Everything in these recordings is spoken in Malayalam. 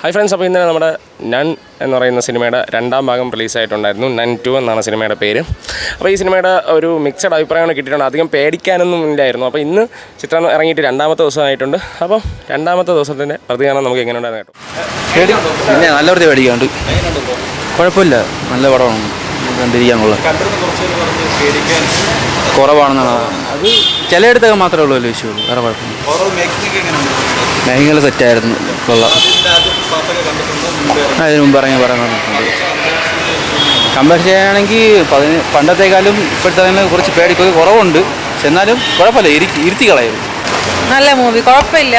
ഹായ് ഫ്രണ്ട്സ്, അപ്പോൾ ഇന്നലെ നമ്മുടെ നൺ എന്ന് പറയുന്ന സിനിമയുടെ രണ്ടാം ഭാഗം റിലീസായിട്ടുണ്ടായിരുന്നു. നൺ 2 എന്നാണ് സിനിമയുടെ പേര്. അപ്പോൾ ഈ സിനിമയുടെ ഒരു മിക്സഡ് അഭിപ്രായങ്ങൾ കിട്ടിയിട്ടുണ്ട്. അധികം പേടിക്കാനൊന്നും ഇല്ലായിരുന്നു. അപ്പോൾ ഇന്ന് ചിത്രം ഇറങ്ങിയിട്ട് രണ്ടാമത്തെ ദിവസമായിട്ടുണ്ട്. അപ്പോൾ രണ്ടാമത്തെ ദിവസത്തിൻ്റെ പ്രതികരണം നമുക്ക് എങ്ങനെ ഉണ്ടായിരുന്നു കേട്ടോ? പിന്നെ നല്ല വൃത്തി പേടിക്കാണ്ട് കുഴപ്പമില്ല, നല്ല പടമാണ് കണ്ടിരിക്കാനുള്ള. കുറവാണെന്നാണ് അത് ചിലയിടത്തൊക്കെ മാത്രമേ ഉള്ളൂ ഇഷ്യൂ, വേറെ കുഴപ്പമില്ല. മേഘങ്ങൾ സെറ്റായിരുന്നു, കൊള്ളാം. അതിന് മുമ്പ് പറയുന്നുണ്ട്. കമ്പയർ ചെയ്യുകയാണെങ്കിൽ പണ്ടത്തേക്കാളും ഇപ്പോഴത്തെ കുറച്ച് പേടിക്കൊക്കെ കുറവുണ്ട്. പക്ഷെ എന്നാലും കുഴപ്പമില്ല, ഇരുത്തി കളയും. നല്ല മൂവി, കുഴപ്പമില്ല.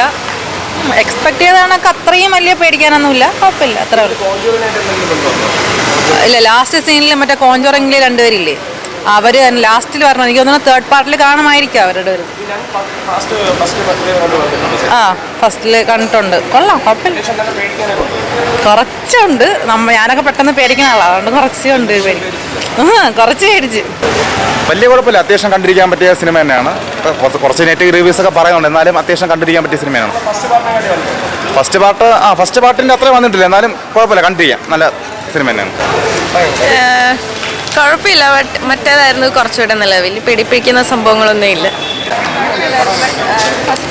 എക്സ്പെക്ട് ചെയ്ത കണക്ക് അത്രയും വലിയ പേടിക്കാനൊന്നുമില്ല, കുഴപ്പമില്ല. അത്ര ഇല്ല. ലാസ്റ്റ് സീനിൽ മറ്റേ കോഞ്ചറിങ്ങിൽ രണ്ടുപേരില്ലേ, അവർ ലാസ്റ്റിൽ പറഞ്ഞു. എനിക്ക് തോന്നുന്നു തേർഡ് പാർട്ടിൽ കാണുമായിരിക്കും അവരുടെ ഒരു. ഫസ്റ്റിൽ കണ്ടിട്ടുണ്ട്, കൊള്ളാം, കുഴപ്പമില്ല. കുറച്ചുണ്ട്. ഞാനൊക്കെ പെട്ടെന്ന് പേടിക്കുന്ന ആളാണ്, അതുകൊണ്ട് കുറച്ചുണ്ട് പേടിക്കും. കുറച്ച് പേടിച്ച്. വലിയ കുഴപ്പമില്ല, അത്യാവശ്യം കണ്ടിരിക്കാൻ പറ്റിയ സിനിമ തന്നെയാണ്. കുറച്ച് നെഗറ്റീവ് റിവ്യൂസ് ഒക്കെ പറയുന്നുണ്ട്, എന്നാലും അത്യാവശ്യം കണ്ടിരിക്കാൻ പറ്റിയ സിനിമയാണ്. ഫസ്റ്റ് പാർട്ടിൻ്റെ അത്രയും വന്നിട്ടില്ല, എന്നാലും കുഴപ്പമില്ല, കണ്ടിരിക്കാം. നല്ല സിനിമ തന്നെയാണ്. കുഴപ്പമില്ല, മറ്റേതായിരുന്നു കുറച്ചുകൂടെ നല്ല. വലിയ പിടിപ്പിക്കുന്ന സംഭവങ്ങളൊന്നും ഇല്ല.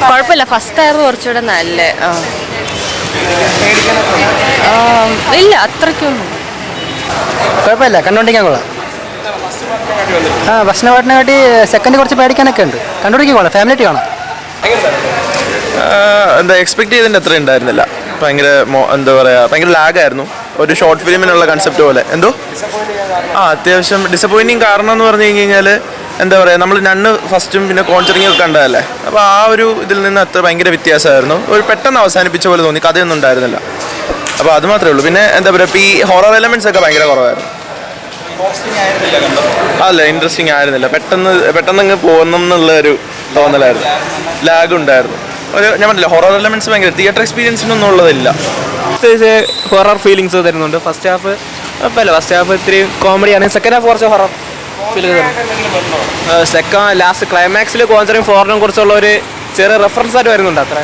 കുഴപ്പമില്ല, ഫസ്റ്റ് ആയിരുന്നു കുറച്ചുകൂടെ നല്ല. ഇല്ല, അത്രയ്ക്കൊന്നും കുഴപ്പമില്ല, കണ്ടുകൊണ്ടിരിക്കാൻ കൊള്ളാം. ഫസ്റ്റ് പാർട്ടിനെ കാട്ടി സെക്കൻഡ് കുറച്ച് പേടിക്കാനൊക്കെ ഉണ്ട്. കണ്ടുപിടിക്കാൻ കൊള്ളാം, ഫാമിലി കാണാം. എന്താ എക്സ്പെക്ട് ചെയ്തതിൻ്റെ അത്ര ഉണ്ടായിരുന്നില്ല. ഭയങ്കര എന്താ പറയുക, ഭയങ്കര ലാഗായിരുന്നു. ഒരു ഷോർട്ട് ഫിലിമിനുള്ള കൺസെപ്റ്റ് പോലെ എന്തോ അത്യാവശ്യം ഡിസപ്പോയിൻറ്റിങ്. കാരണം എന്ന് പറഞ്ഞു കഴിഞ്ഞാൽ എന്താ പറയുക, നമ്മൾ നണ്ണ് ഫസ്റ്റും പിന്നെ കോൺചറിങ്ങും ഒക്കെ കണ്ടതല്ലേ. അപ്പോൾ ആ ഒരു ഇതിൽ നിന്ന് അത്ര ഭയങ്കര വ്യത്യാസമായിരുന്നു. ഒരു പെട്ടെന്ന് അവസാനിപ്പിച്ച പോലെ തോന്നി, കഥയൊന്നും ഉണ്ടായിരുന്നില്ല. അപ്പോൾ അത് മാത്രമേ ഉള്ളൂ. പിന്നെ എന്താ പറയുക, ഇപ്പോൾ ഈ ഹൊറർ എലമെൻറ്റ്സ് ഒക്കെ ഭയങ്കര കുറവായിരുന്നു. അല്ല, ഇൻട്രസ്റ്റിംഗ് ആയിരുന്നില്ല. പെട്ടെന്ന് അങ്ങ് പോകുന്നു എന്നുള്ള ഒരു തോന്നലായിരുന്നു. ലാഗ് ഉണ്ടായിരുന്നു. ഞാൻ പറഞ്ഞില്ല, ഹൊറർ എലമെന്റ്സ് ഭയങ്കര തിയേറ്റർ എക്സ്പീരിയൻസിനൊന്നും ഉള്ളതില്ല. ഹൊറർ ഫീലിങ്സ് തരുന്നുണ്ട്. ഫസ്റ്റ് ഹാഫ് കുഴപ്പമില്ല, ഫസ്റ്റ് ഹാഫ് ഇത്തിരി കോമഡിയാണ്. സെക്കൻഡ് ഹാഫ് കുറച്ച് ഹൊറർ ഫീൽ തരുന്നു. ലാസ്റ്റ് ക്ലൈമാക്സിൽ കോൺസറിങ് 4 കുറിച്ചുള്ള ഒരു ചെറിയ റെഫറൻസ് ആയിട്ട് വരുന്നുണ്ട്, അത്ര.